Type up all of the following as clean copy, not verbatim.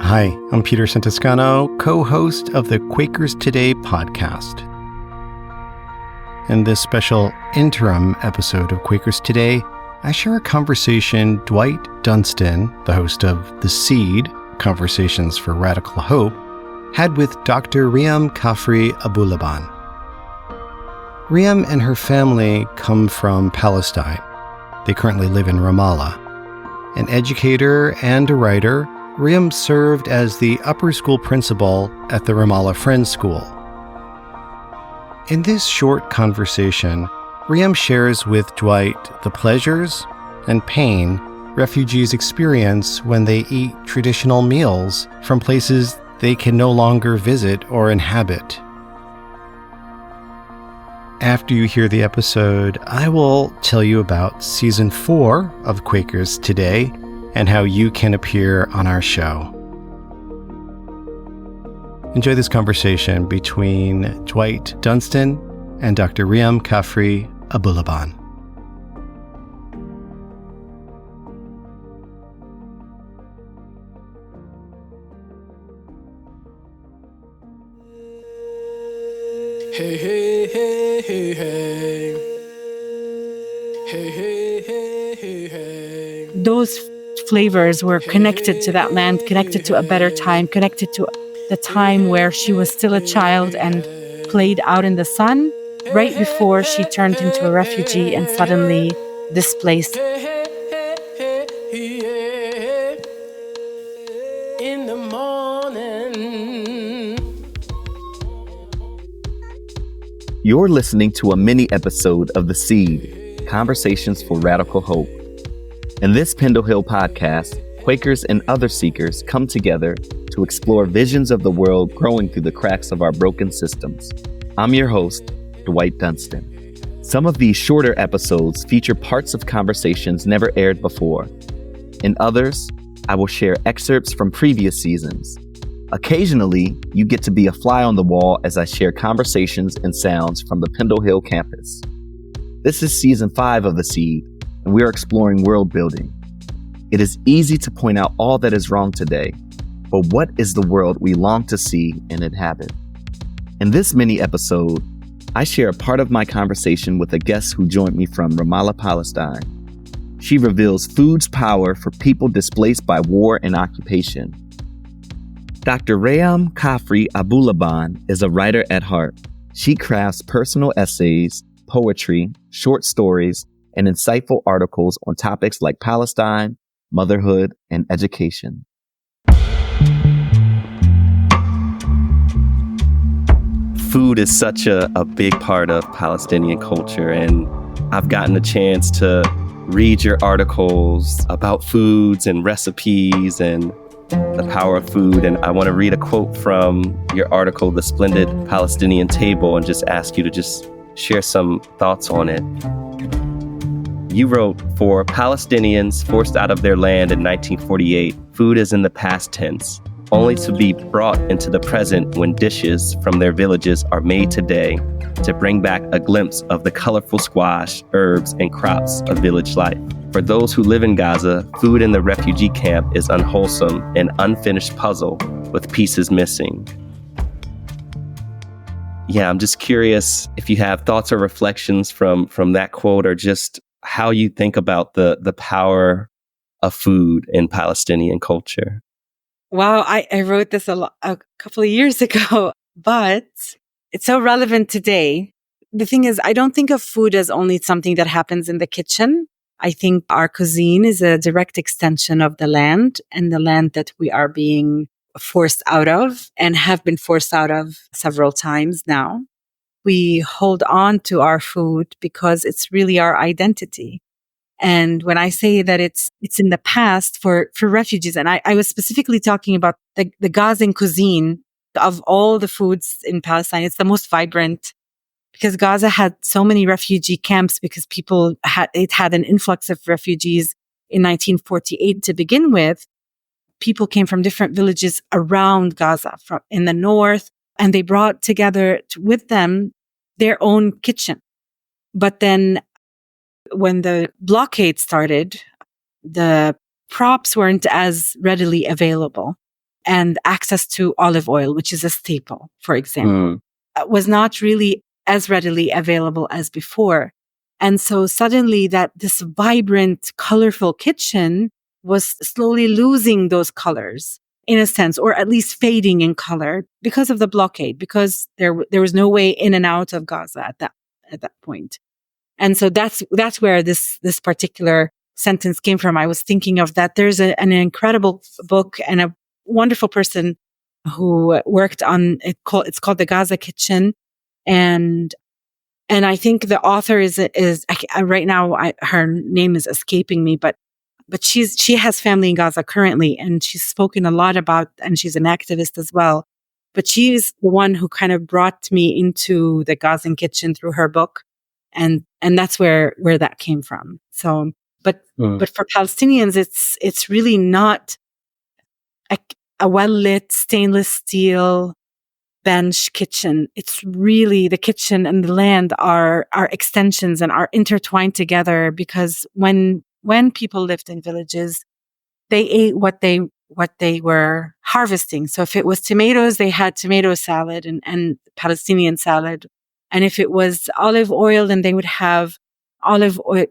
Hi, I'm Peter Santiscano, co-host of the Quakers Today podcast. In this special interim episode of Quakers Today, I share a conversation Dwight Dunston, the host of The Seed, Conversations for Radical Hope, had with Dr. Riyam Kafri Abu Laban. Riyam and her family come from Palestine. They currently live in Ramallah. An educator and a writer, Riyam served as the upper school principal at the Ramallah Friends School. In this short conversation, Riyam shares with Dwight the pleasures and pain refugees experience when they eat traditional meals from places they can no longer visit or inhabit. After you hear the episode, I will tell you about Season 4 of Quakers Today and how you can appear on our show. Enjoy this conversation between Dwight Dunston and Dr. Riyam Kafri Abu Laban. Hey, hey, hey, hey, hey. Hey, hey, hey, hey, hey. Those flavors were connected to that land, connected to a better time, connected to the time where she was still a child and played out in the sun, right before she turned into a refugee and suddenly displaced. In the morning. You're listening to a mini episode of The Seed, Conversations for Radical Hope. In this Pendle Hill podcast, Quakers and other seekers come together to explore visions of the world growing through the cracks of our broken systems. I'm your host, Dwight Dunston. Some of these shorter episodes feature parts of conversations never aired before. In others, I will share excerpts from previous seasons. Occasionally, you get to be a fly on the wall as I share conversations and sounds from the Pendle Hill campus. This is Season 5 of The Seed, and we are exploring world building. It is easy to point out all that is wrong today, but what is the world we long to see and inhabit? In this mini episode, I share a part of my conversation with a guest who joined me from Ramallah, Palestine. She reveals food's power for people displaced by war and occupation. Dr. Riyam Kafri Abu Laban is a writer at heart. She crafts personal essays, poetry, short stories, and insightful articles on topics like Palestine, motherhood, and education. Food is such a big part of Palestinian culture, and I've gotten a chance to read your articles about foods and recipes and the power of food. And I want to read a quote from your article, The Splendid Palestinian Table, and just ask you to just share some thoughts on it. You wrote, "For Palestinians forced out of their land in 1948, food is in the past tense, only to be brought into the present when dishes from their villages are made today to bring back a glimpse of the colorful squash, herbs, and crops of village life. For those who live in Gaza, food in the refugee camp is unwholesome, an unfinished puzzle with pieces missing." Yeah, I'm just curious if you have thoughts or reflections from that quote, or just how you think about the power of food in Palestinian culture. Wow, I wrote this a couple of years ago, but it's so relevant today. The thing is, I don't think of food as only something that happens in the kitchen. I think our cuisine is a direct extension of the land, and the land that we are being forced out of and have been forced out of several times now. We hold on to our food because it's really our identity. And when I say that it's in the past for refugees, and I was specifically talking about the Gazan cuisine of all the foods in Palestine, it's the most vibrant because Gaza had so many refugee camps because it had an influx of refugees in 1948 to begin with. People came from different villages around Gaza, from in the north, and they brought together with them their own kitchen. But then when the blockade started, the props weren't as readily available. and access to olive oil, which is a staple, for example, Mm. was not really as readily available as before. And so suddenly this vibrant, colorful kitchen was slowly losing those colors in a sense, or at least fading in color because of the blockade, because there was no way in and out of Gaza at that point. And so that's where this particular sentence came from. I was thinking of that. There's an incredible book and a wonderful person who worked on it. It's called The Gaza Kitchen. And I think the author is right now, her name is escaping me, but she has family in Gaza currently, and she's spoken a lot about, and she's an activist as well. But she's the one who kind of brought me into the Gazan kitchen through her book. And that's where that came from. So, but for Palestinians, it's really not a well-lit stainless steel bench kitchen. It's really the kitchen and the land are extensions and are intertwined together, because when people lived in villages, they ate what they were harvesting. So if it was tomatoes, they had tomato salad and Palestinian salad. And if it was olive oil, then they would have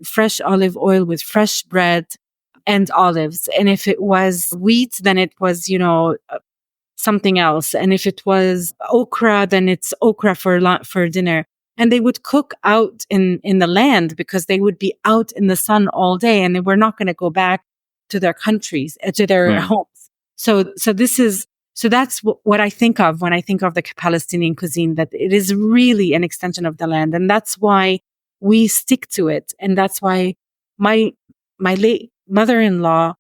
fresh olive oil with fresh bread and olives. And if it was wheat, then it was, something else. And if it was okra, then it's okra for dinner. And they would cook out in the land, because they would be out in the sun all day, and they were not going to go back to their countries, to their homes. So that's what I think of when I think of the Palestinian cuisine, that it is really an extension of the land. And that's why we stick to it. And that's why my late mother-in-law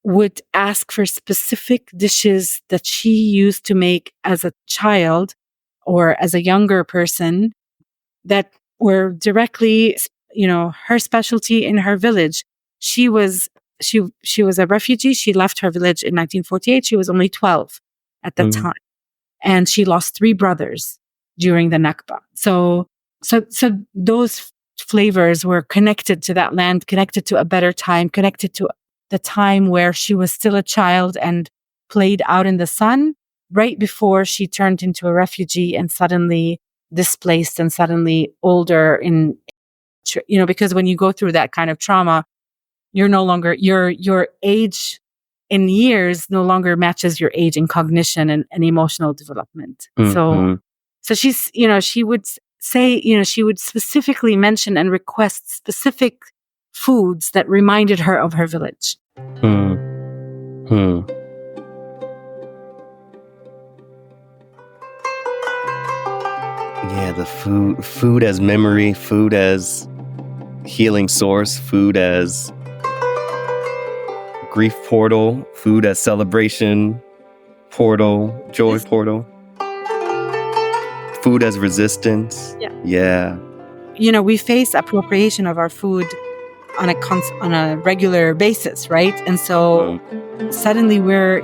would ask for specific dishes that she used to make as a child or as a younger person that were directly, her specialty in her village. She was a refugee. She left her village in 1948. She was only 12 at that time. And she lost 3 brothers during the Nakba. So those flavors were connected to that land, connected to a better time, connected to the time where she was still a child and played out in the sun right before she turned into a refugee and suddenly displaced and suddenly older because when you go through that kind of trauma, you're no longer, your age in years no longer matches your age in cognition and emotional development. Mm-hmm. So she's, she would say, she would specifically mention and request specific foods that reminded her of her village. Yeah, the food as memory, food as healing source, food as grief portal, food as celebration portal, joy portal, food as resistance. Yeah. We face appropriation of our food on a regular basis, right? And so suddenly we're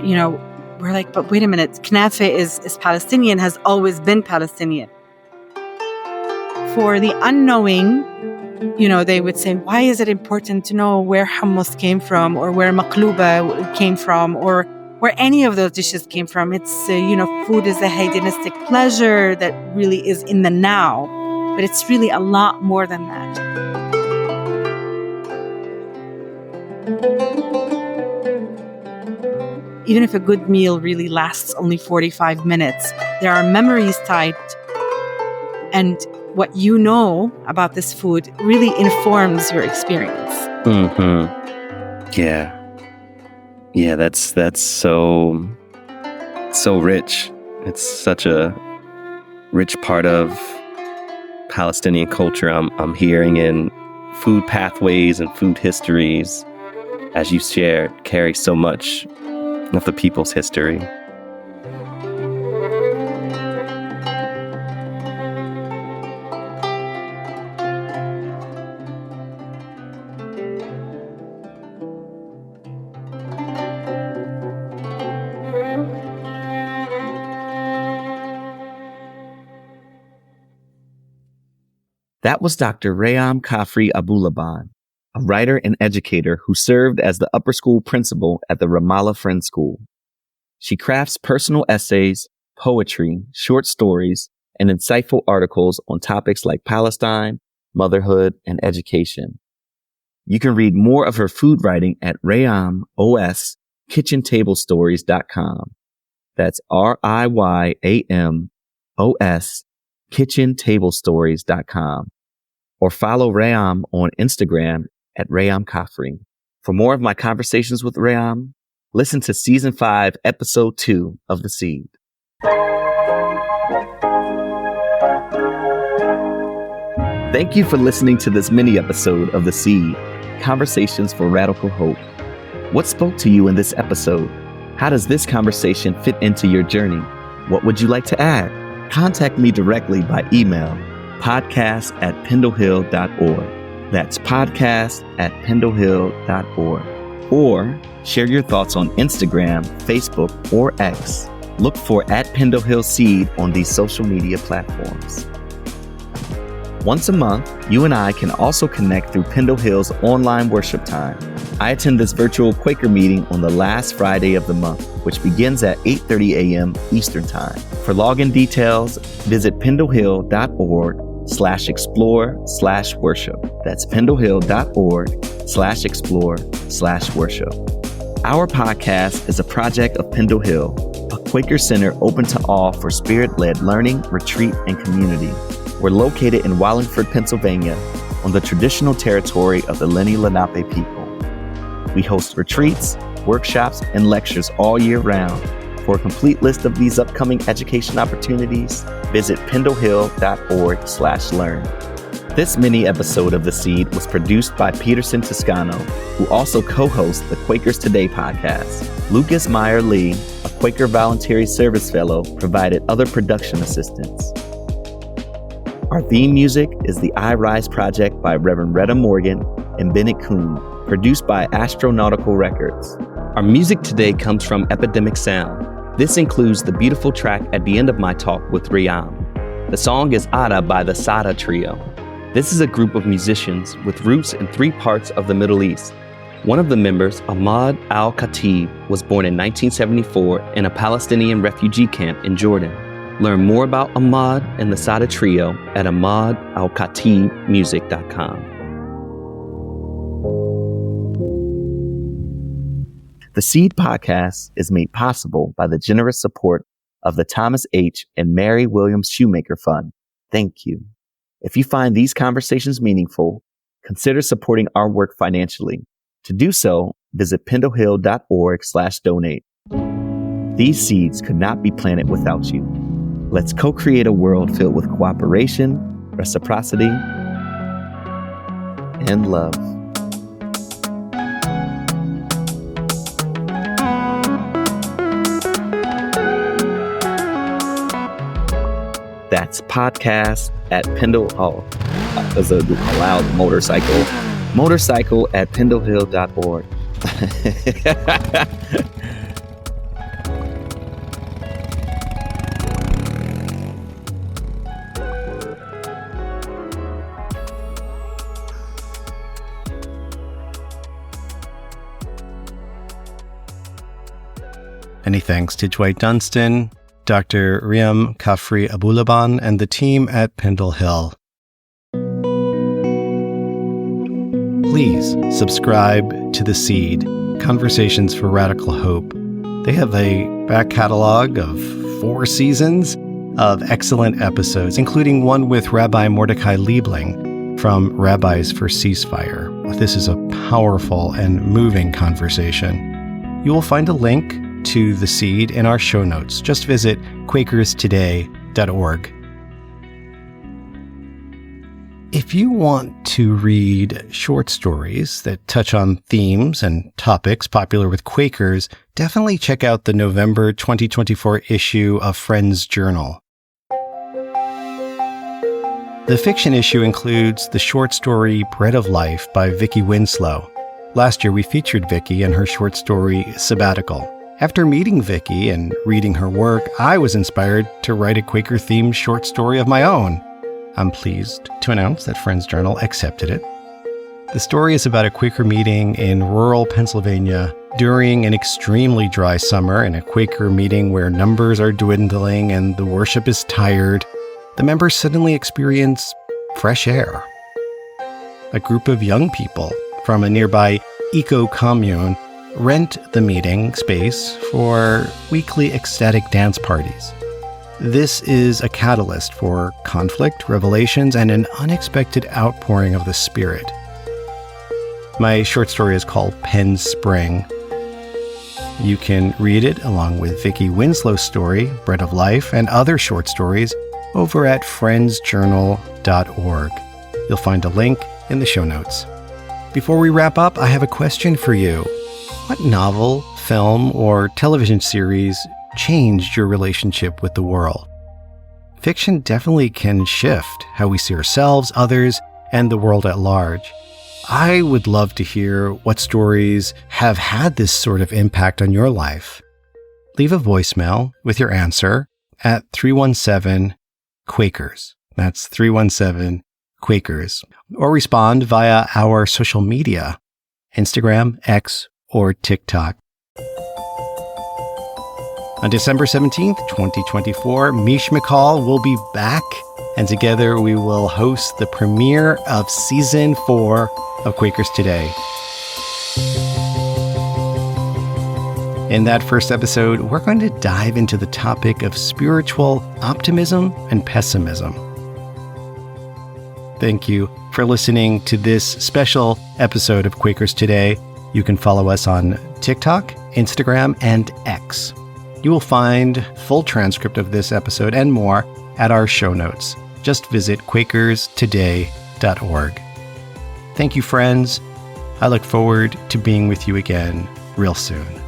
like, but wait a minute, knafe is Palestinian, has always been Palestinian. For the unknowing, they would say, why is it important to know where hummus came from, or where makluba came from, or where any of those dishes came from? It's, food is a hedonistic pleasure that really is in the now, but it's really a lot more than that. Even if a good meal really lasts only 45 minutes, there are memories tied, and what you know about this food really informs your experience. Yeah, that's so rich. It's such a rich part of Palestinian culture. I'm hearing in food pathways and food histories, as you shared, carry so much of the people's history. That was Dr. Riyam Kafri Abu Laban, a writer and educator who served as the upper school principal at the Ramallah Friends School. She crafts personal essays, poetry, short stories, and insightful articles on topics like Palestine, motherhood, and education. You can read more of her food writing at RiyamKitchenTableStories.com. That's RIYAMOS KitchenTableStories.com. Or follow Riyam on Instagram at Riyam Kafri. For more of my conversations with Riyam, listen to Season 5, Episode 2 of The Seed. Thank you for listening to this mini episode of The Seed, Conversations for Radical Hope. What spoke to you in this episode? How does this conversation fit into your journey? What would you like to add? Contact me directly by email, podcast@pendlehill.org. That's podcast@pendlehill.org. Or share your thoughts on Instagram, Facebook, or X. Look for @PendleHillSeed on these social media platforms. Once a month, you and I can also connect through Pendle Hill's online worship time. I attend this virtual Quaker meeting on the last Friday of the month, which begins at 8:30 a.m. Eastern Time. For login details, visit pendlehill.org/explore/worship. That's pendlehill.org/explore/worship. Our podcast is a project of Pendle Hill, a Quaker center open to all for spirit-led learning, retreat, and community. We're located in Wallingford, Pennsylvania, on the traditional territory of the Lenni Lenape people. We host retreats, workshops, and lectures all year round. For a complete list of these upcoming education opportunities, visit pendlehill.org/learn. This mini episode of The Seed was produced by Peterson Toscano, who also co-hosts the Quakers Today podcast. Lucas Meyer Lee, a Quaker Voluntary Service Fellow, provided other production assistance. Our theme music is the I Rise Project by Reverend Retta Morgan and Bennett Kuhn, produced by Astronautical Records. Our music today comes from Epidemic Sound. This includes the beautiful track at the end of my talk with Riyam. The song is Ada by the Sada Trio. This is a group of musicians with roots in 3 parts of the Middle East. One of the members, Ahmad al-Khatib, was born in 1974 in a Palestinian refugee camp in Jordan. Learn more about Ahmad and the Sada Trio at ahmadalkhatibmusic.com. The Seed Podcast is made possible by the generous support of the Thomas H. and Mary Williams Shoemaker Fund. Thank you. If you find these conversations meaningful, consider supporting our work financially. To do so, visit pendlehill.org/donate. These seeds could not be planted without you. Let's co-create a world filled with cooperation, reciprocity, and love. That's podcast@Pendle. Oh, there's a loud motorcycle. Motorcycle@pendlehill.org. Many thanks to Dwight Dunston, Dr. Riyam Kafri Abu Laban, and the team at Pendle Hill. Please subscribe to The Seed, Conversations for Radical Hope. They have a back catalog of 4 seasons of excellent episodes, including one with Rabbi Mordecai Liebling from Rabbis for Ceasefire. This is a powerful and moving conversation. You will find a link to The Seed in our show notes. Just visit quakerstoday.org. If you want to read short stories that touch on themes and topics popular with Quakers, definitely check out the November 2024 issue of Friends Journal. The fiction issue includes the short story Bread of Life by Vicki Winslow. Last year we featured Vicki and her short story Sabbatical. After meeting Vicki and reading her work, I was inspired to write a Quaker-themed short story of my own. I'm pleased to announce that Friends Journal accepted it. The story is about a Quaker meeting in rural Pennsylvania During an extremely dry summer in a Quaker meeting where numbers are dwindling and the worship is tired, the members suddenly experience fresh air. A group of young people from a nearby eco-commune rent the meeting space for weekly ecstatic dance parties. This is a catalyst for conflict, revelations, and an unexpected outpouring of the Spirit. My short story is called Penn Spring. You can read it along with Vicki Winslow's story, Bread of Life, and other short stories over at friendsjournal.org. You'll find a link in the show notes. Before we wrap up, I have a question for you. What novel, film, or television series changed your relationship with the world? Fiction definitely can shift how we see ourselves, others, and the world at large. I would love to hear what stories have had this sort of impact on your life. Leave a voicemail with your answer at 317-Quakers. That's 317-Quakers. Or respond via our social media, Instagram, X, or TikTok. On December 17th, 2024, Mish McCall will be back, and together we will host the premiere of Season 4 of Quakers Today. In that first episode, we're going to dive into the topic of spiritual optimism and pessimism. Thank you for listening to this special episode of Quakers Today. You can follow us on TikTok, Instagram, and X. You will find full transcript of this episode and more at our show notes. Just visit quakerstoday.org. Thank you, friends. I look forward to being with you again real soon.